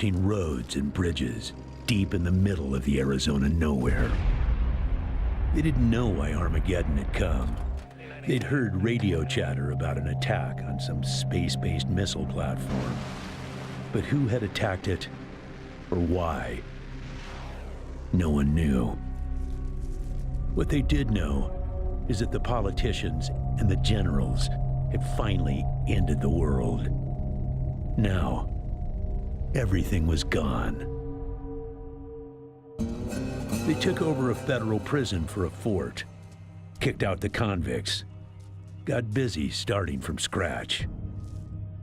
roads and bridges, deep in the middle of the Arizona nowhere. They didn't know why Armageddon had come. They'd heard radio chatter about an attack on some space-based missile platform. But who had attacked it, or why? No one knew. What they did know is that the politicians and the generals had finally ended the world. Now, everything was gone. They took over a federal prison for a fort, kicked out the convicts, got busy starting from scratch.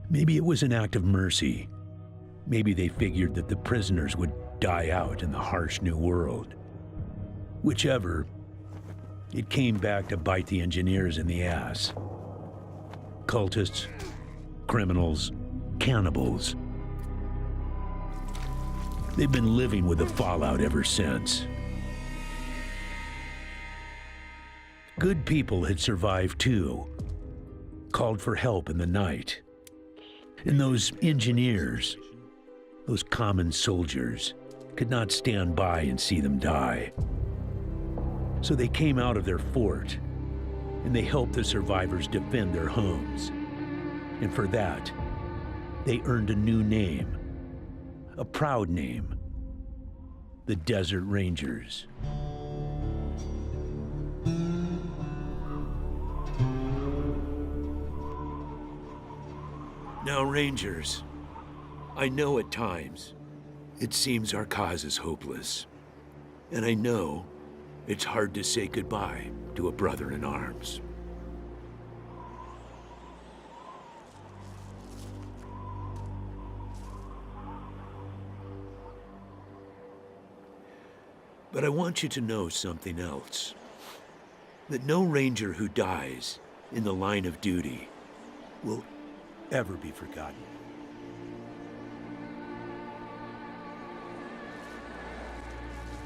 Maybe it was an act of mercy. Maybe they figured that the prisoners would die out in the harsh new world. Whichever, it came back to bite the engineers in the ass. Cultists, criminals, cannibals. They've been living with the fallout ever since. Good people had survived too, called for help in the night. And those engineers, those common soldiers, could not stand by and see them die. So they came out of their fort, and they helped the survivors defend their homes. And for that, they earned a new name, a proud name, the Desert Rangers. Now, Rangers, I know at times it seems our cause is hopeless. And I know it's hard to say goodbye to a brother in arms. But I want you to know something else. That no Ranger who dies in the line of duty will ever be forgotten.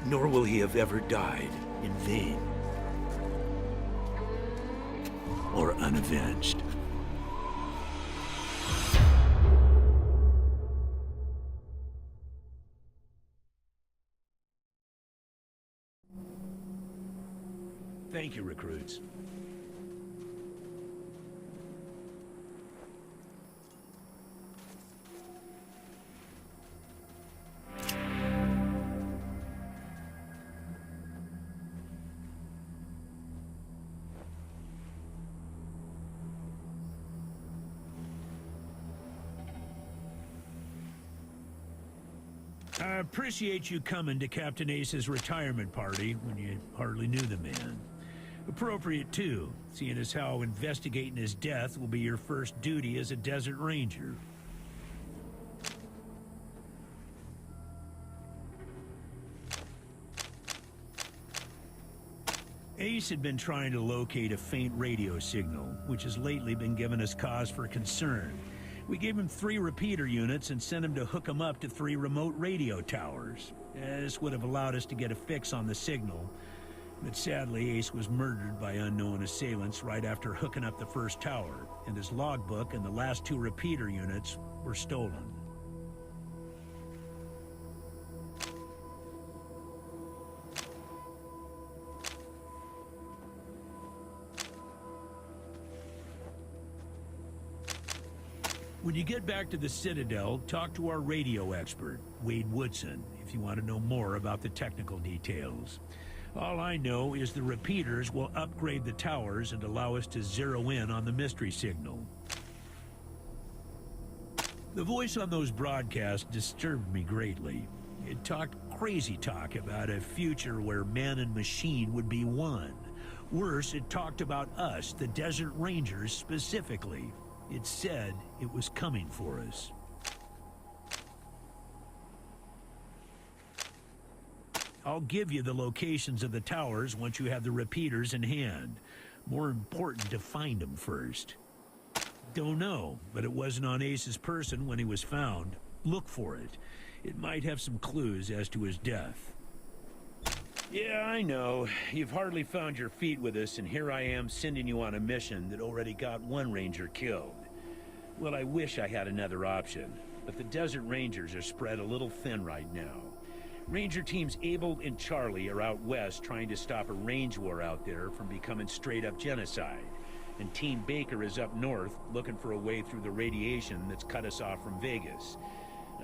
Nor will he have ever died in vain or unavenged. Thank you, recruits. I appreciate you coming to Captain Ace's retirement party when you hardly knew the man. Appropriate, too, seeing as how investigating his death will be your first duty as a Desert Ranger. Ace had been trying to locate a faint radio signal, which has lately been giving us cause for concern. We gave him 3 repeater units and sent him to hook them up to 3 remote radio towers. This would have allowed us to get a fix on the signal. But sadly, Ace was murdered by unknown assailants right after hooking up the first tower, and his logbook and the last 2 repeater units were stolen. When you get back to the Citadel, talk to our radio expert, Wade Woodson, if you want to know more about the technical details. All I know is the repeaters will upgrade the towers and allow us to zero in on the mystery signal. The voice on those broadcasts disturbed me greatly. It talked crazy talk about a future where man and machine would be one. Worse, it talked about us, the Desert Rangers, specifically. It said it was coming for us. I'll give you the locations of the towers once you have the repeaters in hand. More important to find them first. Don't know, but it wasn't on Ace's person when he was found. Look for it. It might have some clues as to his death. Yeah, I know. You've hardly found your feet with us, and here I am sending you on a mission that already got 1 Ranger killed. Well, I wish I had another option, but the Desert Rangers are spread a little thin right now. Ranger Teams Abel and Charlie are out west trying to stop a range war out there from becoming straight-up genocide. And Team Baker is up north looking for a way through the radiation that's cut us off from Vegas.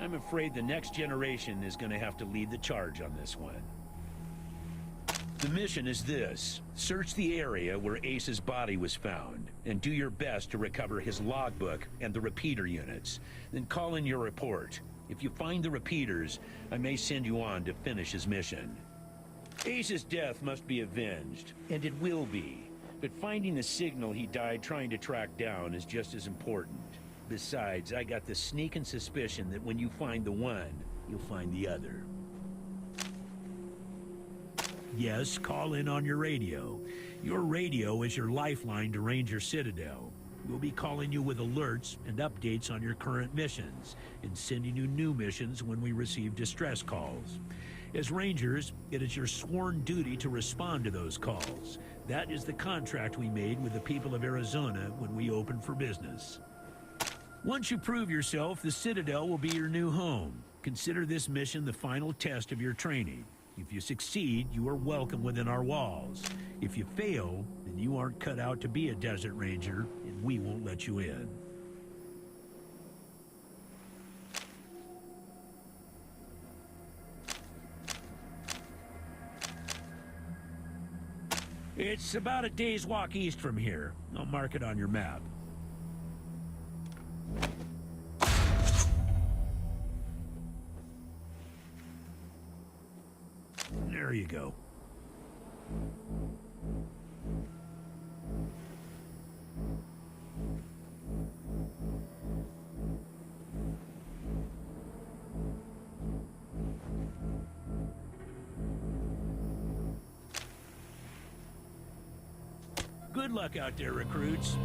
I'm afraid the next generation is going to have to lead the charge on this one. The mission is this: search the area where Ace's body was found, and do your best to recover his logbook and the repeater units. Then call in your report. If you find the repeaters, I may send you on to finish his mission. Ace's death must be avenged, and it will be. But finding the signal he died trying to track down is just as important. Besides, I got the sneaking suspicion that when you find the one, you'll find the other. Yes, call in on your radio. Your radio is your lifeline to Ranger Citadel. We'll be calling you with alerts and updates on your current missions, and sending you new missions when we receive distress calls. As Rangers, it is your sworn duty to respond to those calls. That is the contract we made with the people of Arizona when we opened for business. Once you prove yourself, the Citadel will be your new home. Consider this mission the final test of your training. If you succeed, you are welcome within our walls. If you fail, then you aren't cut out to be a Desert Ranger, and we won't let you in. It's about a day's walk east from here. I'll mark it on your map. There you go. Good luck out there, recruits.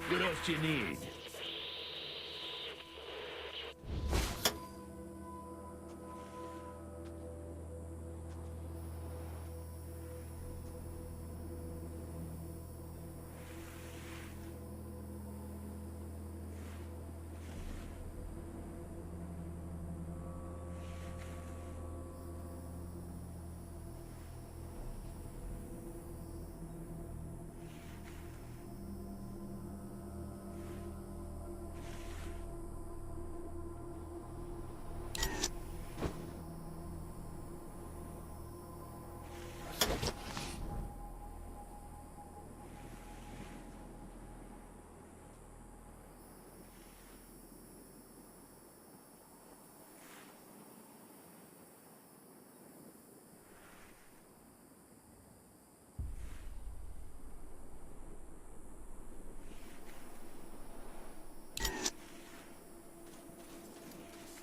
What else do you need?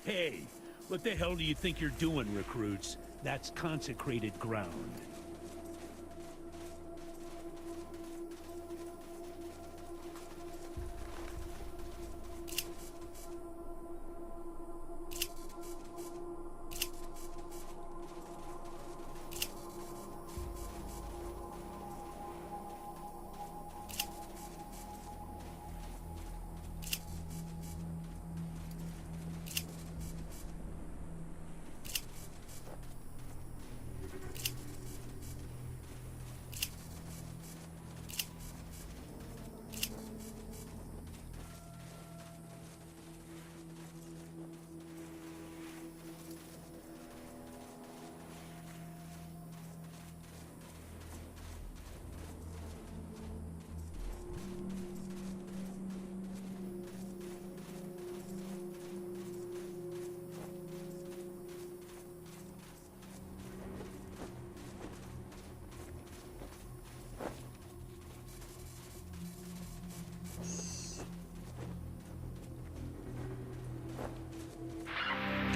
Hey, what the hell do you think you're doing, recruits? That's consecrated ground.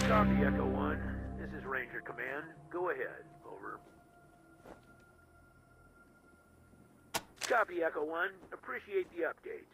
Copy, Echo 1. This is Ranger Command. Go ahead. Over. Copy, Echo 1. Appreciate the update.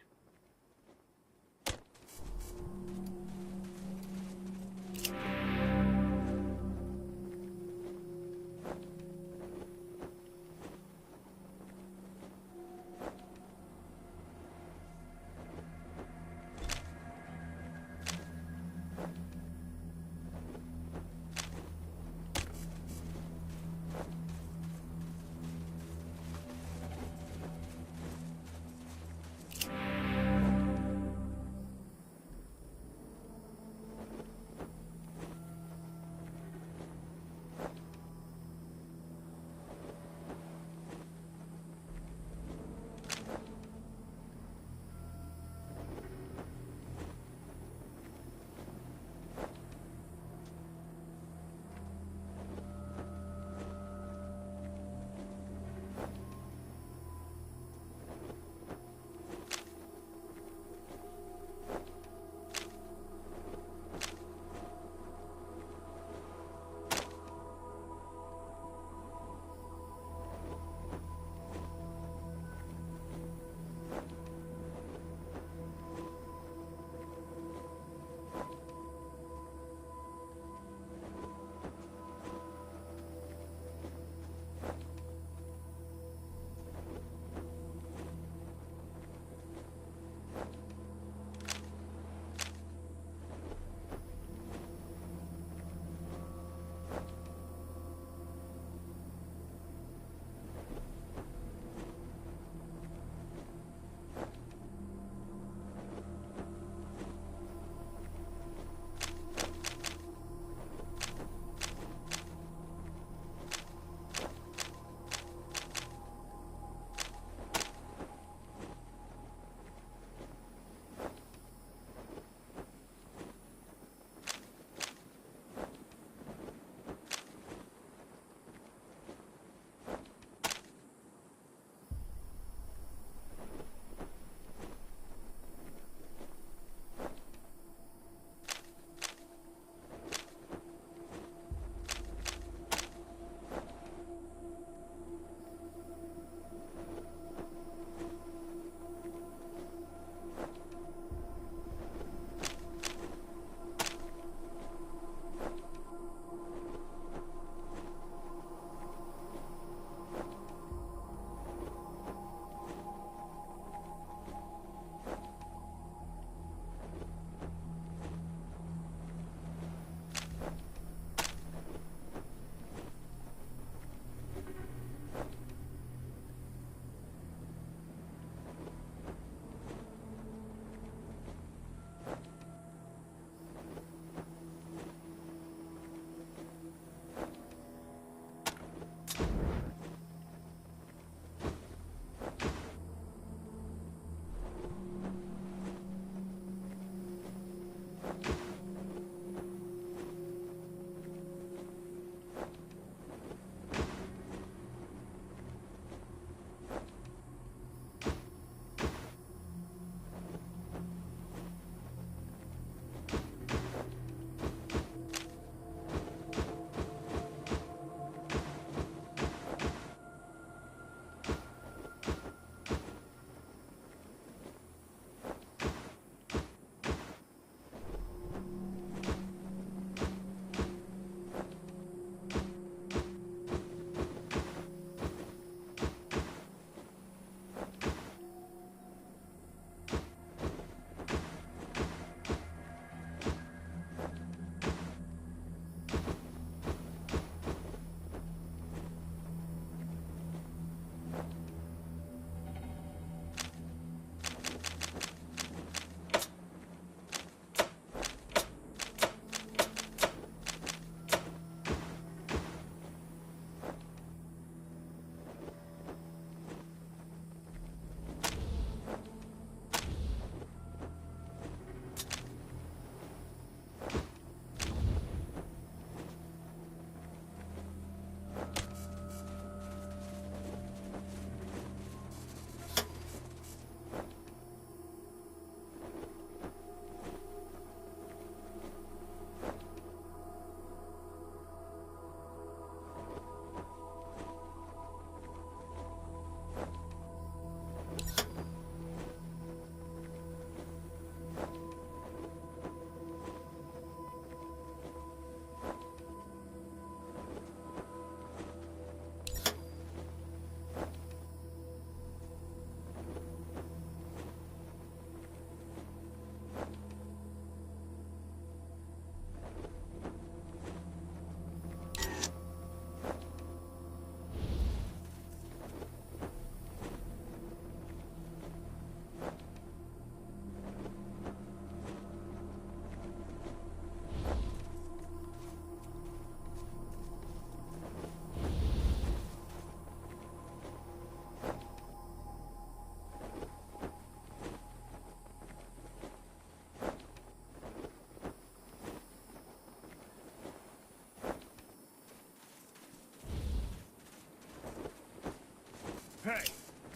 Hey,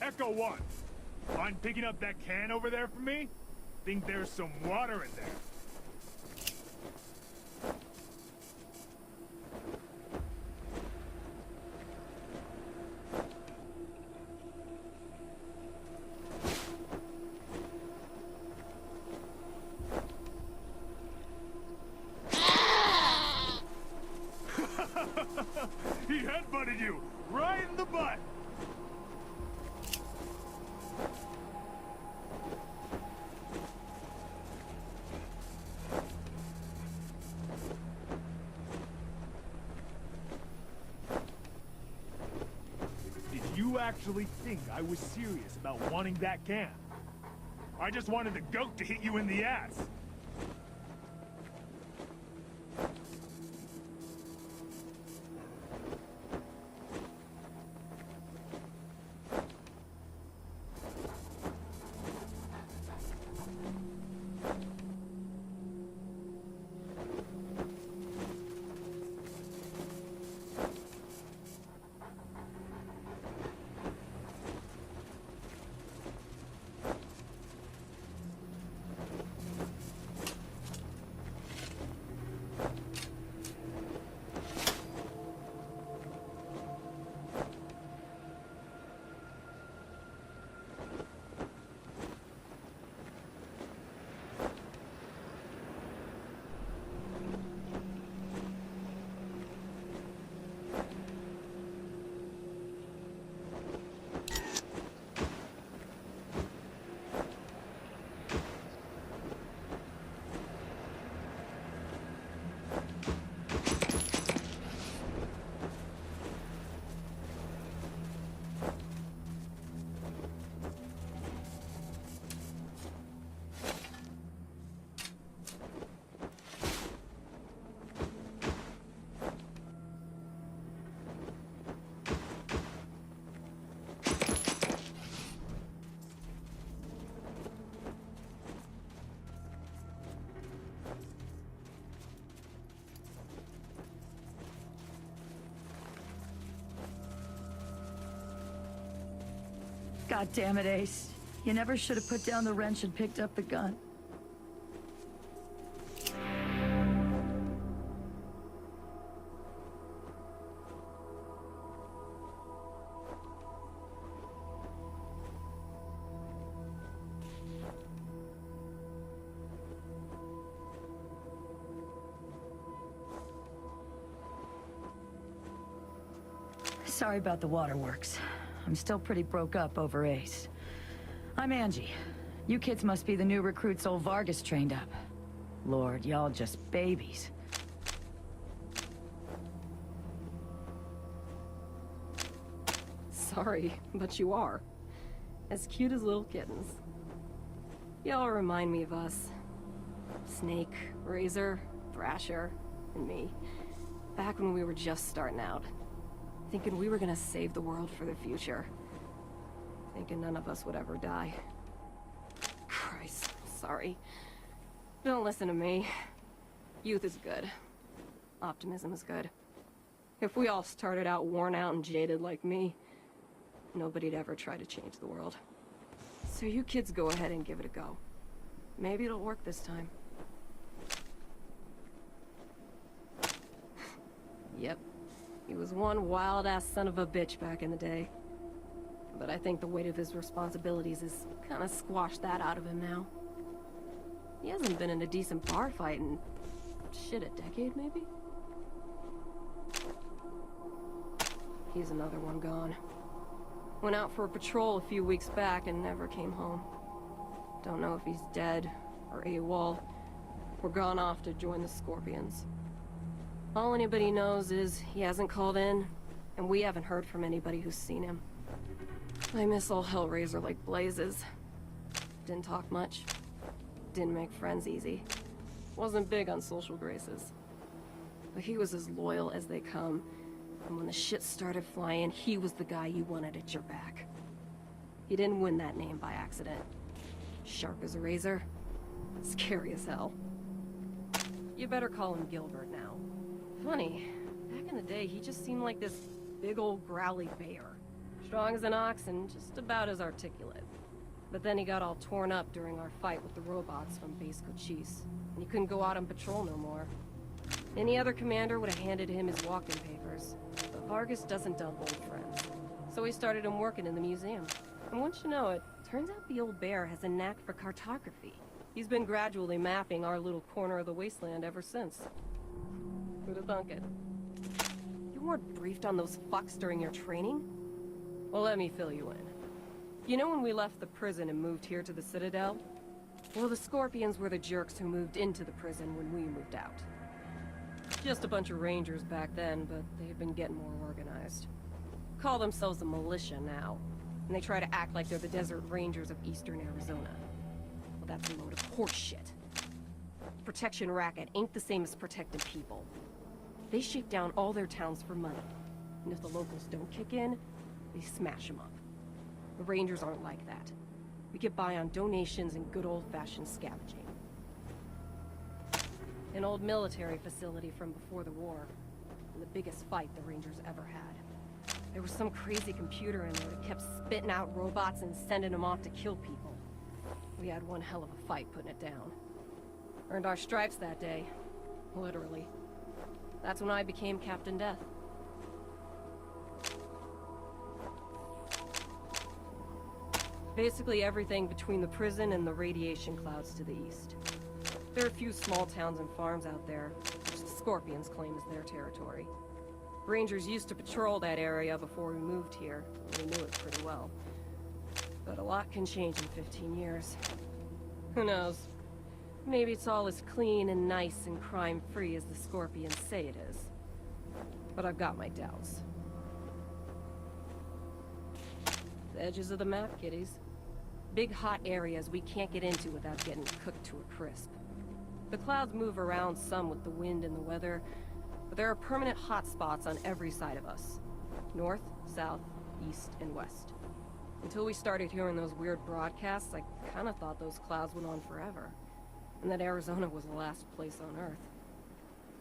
Echo 1. Mind picking up that can over there for me? Think there's some water in there. He headbutted you right in the butt. Did you actually think I was serious about wanting that can? I just wanted the goat to hit you in the ass. God damn it, Ace. You never should have put down the wrench and picked up the gun. Sorry about the waterworks. I'm still pretty broke up over Ace. I'm Angie. You kids must be the new recruits old Vargas trained up. Lord, y'all just babies. Sorry, but you are. As cute as little kittens. Y'all remind me of us. Snake, Razor, Thrasher, and me. Back when we were just starting out. Thinking we were gonna save the world for the future. Thinking none of us would ever die. Christ, sorry. Don't listen to me. Youth is good. Optimism is good. If we all started out worn out and jaded like me, nobody'd ever try to change the world. So you kids go ahead and give it a go. Maybe it'll work this time. Yep. He was one wild-ass son of a bitch back in the day. But I think the weight of his responsibilities has kind of squashed that out of him now. He hasn't been in a decent bar fight in... shit, a decade, maybe? He's another one gone. Went out for a patrol a few weeks back and never came home. Don't know if he's dead, or AWOL, or gone off to join the Scorpions. All anybody knows is he hasn't called in, and we haven't heard from anybody who's seen him. I miss old Hellraiser like blazes. Didn't talk much. Didn't make friends easy. Wasn't big on social graces. But he was as loyal as they come, and when the shit started flying, he was the guy you wanted at your back. He didn't win that name by accident. Sharp as a razor, scary as hell. You better call him Gilbert now. Funny, back in the day, he just seemed like this big old growly bear. Strong as an ox and just about as articulate. But then he got all torn up during our fight with the robots from Base Cochise, and he couldn't go out on patrol no more. Any other commander would have handed him his walk-in papers, but Vargas doesn't dump old friends. So he started him working in the museum. And once you know it, turns out the old bear has a knack for cartography. He's been gradually mapping our little corner of the Wasteland ever since. Who'd have thunk it? You weren't briefed on those fucks during your training? Well, let me fill you in. You know when we left the prison and moved here to the Citadel? Well, the Scorpions were the jerks who moved into the prison when we moved out. Just a bunch of rangers back then, but they've been getting more organized. Call themselves a militia now, and they try to act like they're the Desert Rangers of Eastern Arizona. Well, that's a load of horse shit. Protection racket ain't the same as protecting people. They shake down all their towns for money, and if the locals don't kick in, they smash them up. The Rangers aren't like that. We get by on donations and good old-fashioned scavenging. An old military facility from before the war, and the biggest fight the Rangers ever had. There was some crazy computer in there that kept spitting out robots and sending them off to kill people. We had one hell of a fight putting it down. Earned our stripes that day, literally. That's when I became Captain Death. Basically everything between the prison and the radiation clouds to the east. There are a few small towns and farms out there, which the Scorpions claim is their territory. Rangers used to patrol that area before we moved here. We knew it pretty well. But a lot can change in 15 years. Who knows? Maybe it's all as clean and nice and crime-free as the Scorpions say it is. But I've got my doubts. The edges of the map, kiddies. Big hot areas we can't get into without getting cooked to a crisp. The clouds move around some with the wind and the weather, but there are permanent hot spots on every side of us. North, south, east, and west. Until we started hearing those weird broadcasts, I kinda thought those clouds went on forever. And that Arizona was the last place on Earth.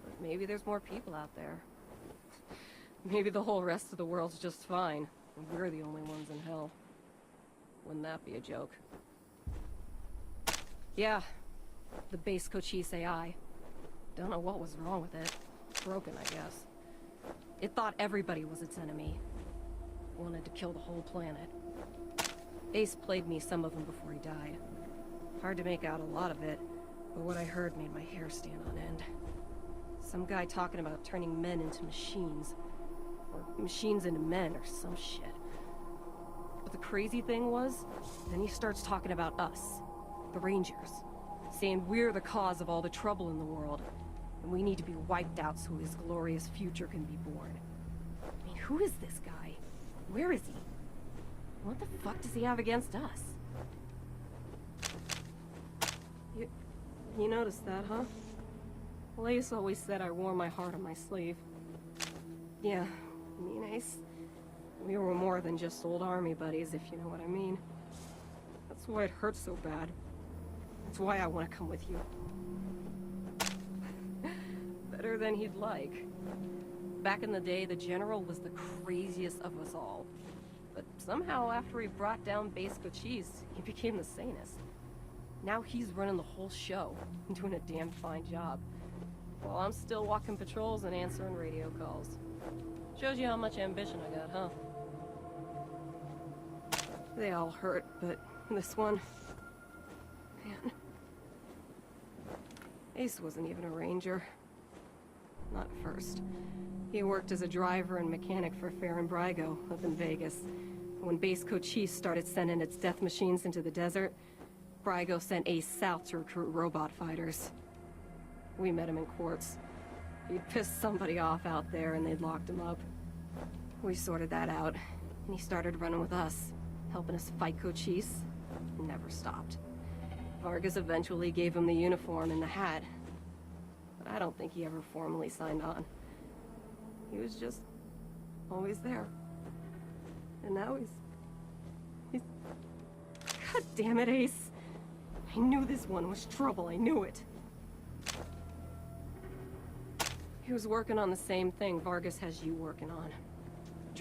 But maybe there's more people out there. Maybe the whole rest of the world's just fine, and we're the only ones in hell. Wouldn't that be a joke? Yeah, the Base Cochise AI. Don't know what was wrong with it. Broken, I guess. It thought everybody was its enemy. Wanted to kill the whole planet. Ace played me some of them before he died. Hard to make out a lot of it, but what I heard made my hair stand on end. Some guy talking about turning men into machines. Or machines into men, or some shit. But the crazy thing was, then he starts talking about us, the Rangers, saying we're the cause of all the trouble in the world, and we need to be wiped out so his glorious future can be born. I mean, who is this guy? Where is he? What the fuck does he have against us? You noticed that, huh? Well, Ace always said I wore my heart on my sleeve. Yeah, me and Ace, we were more than just old army buddies, if you know what I mean. That's why it hurts so bad. That's why I want to come with you. Better than he'd like. Back in the day, the General was the craziest of us all. But somehow, after he brought down Base Cochise, he became the sanest. Now he's running the whole show, and doing a damn fine job. While I'm still walking patrols and answering radio calls. Shows you how much ambition I got, huh? They all hurt, but this one... Man. Ace wasn't even a ranger. Not at first. He worked as a driver and mechanic for Farron Brygo up in Vegas. When Base Cochise started sending its death machines into the desert, Brygo sent Ace south to recruit robot fighters. We met him in quartz. He'd pissed somebody off out there and they'd locked him up. We sorted that out, and he started running with us, helping us fight Cochise. Never stopped. Vargas eventually gave him the uniform and the hat, but I don't think he ever formally signed on. He was just always there. And now he's... God damn it, Ace. I knew this one was trouble, I knew it. He was working on the same thing Vargas has you working on.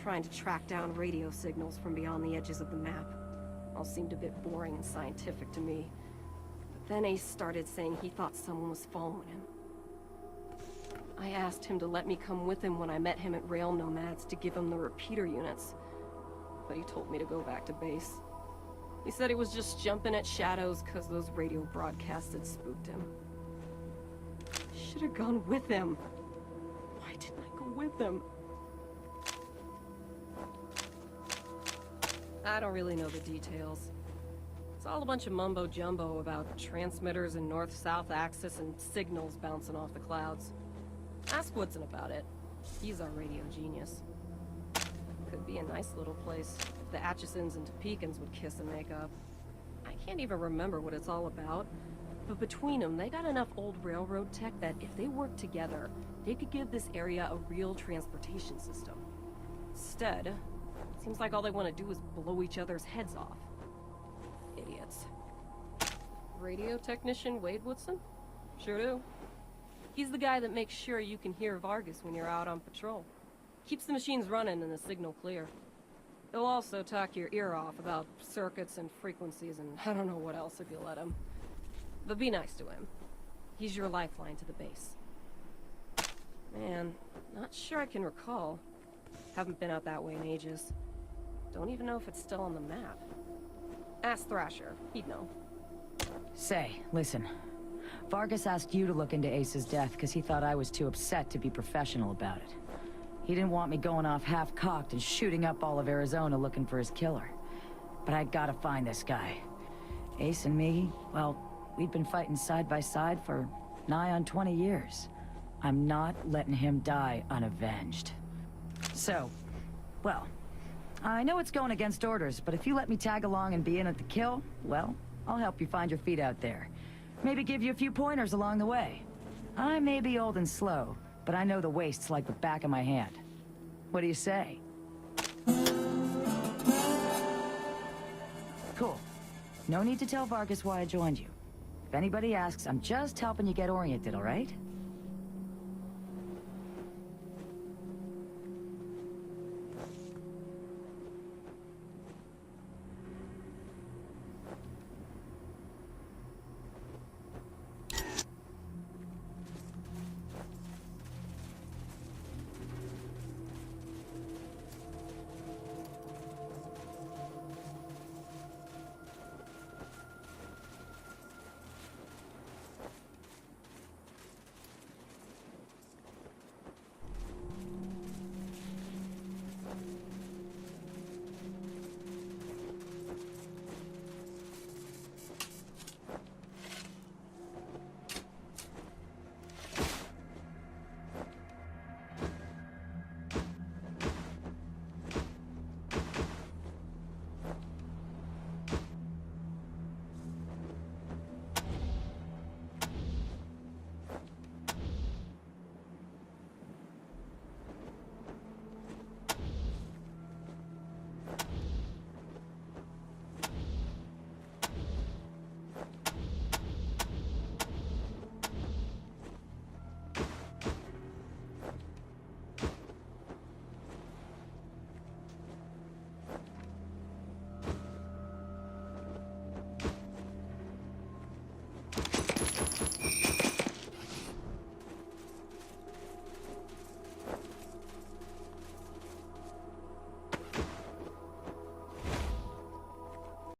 trying to track down radio signals from beyond the edges of the map. All seemed a bit boring and scientific to me. But then Ace started saying he thought someone was following him. I asked him to let me come with him when I met him at Rail Nomads to give him the repeater units. But he told me to go back to base. He said he was just jumping at shadows because those radio broadcasts had spooked him. I should have gone with him. Why didn't I go with him? I don't really know the details. It's all a bunch of mumbo-jumbo about transmitters and north-south axis and signals bouncing off the clouds. Ask Woodson about it. He's our radio genius. Could be a nice little place if the Atchisons and Topekans would kiss and make up. I can't even remember what it's all about, but between them, they got enough old railroad tech that if they worked together, they could give this area a real transportation system. Instead, it seems like all they want to do is blow each other's heads off. Idiots. Radio technician Wade Woodson? Sure do. He's the guy that makes sure you can hear Vargas when you're out on patrol. Keeps the machines running and the signal clear. He'll also talk your ear off about circuits and frequencies and I don't know what else if you let him. But be nice to him. He's your lifeline to the base. Man, not sure I can recall. Haven't been out that way in ages. Don't even know if it's still on the map. Ask Thrasher, he'd know. Say, listen. Vargas asked you to look into Ace's death because he thought I was too upset to be professional about it. He didn't want me going off half-cocked and shooting up all of Arizona looking for his killer. But I gotta find this guy. Ace and me, well, we've been fighting side by side for nigh on 20 years. I'm not letting him die unavenged. So, well, I know it's going against orders, but if you let me tag along and be in at the kill, well, I'll help you find your feet out there. Maybe give you a few pointers along the way. I may be old and slow, but I know the wastes like the back of my hand. What do you say? Cool. No need to tell Vargas why I joined you. If anybody asks, I'm just helping you get oriented, all right?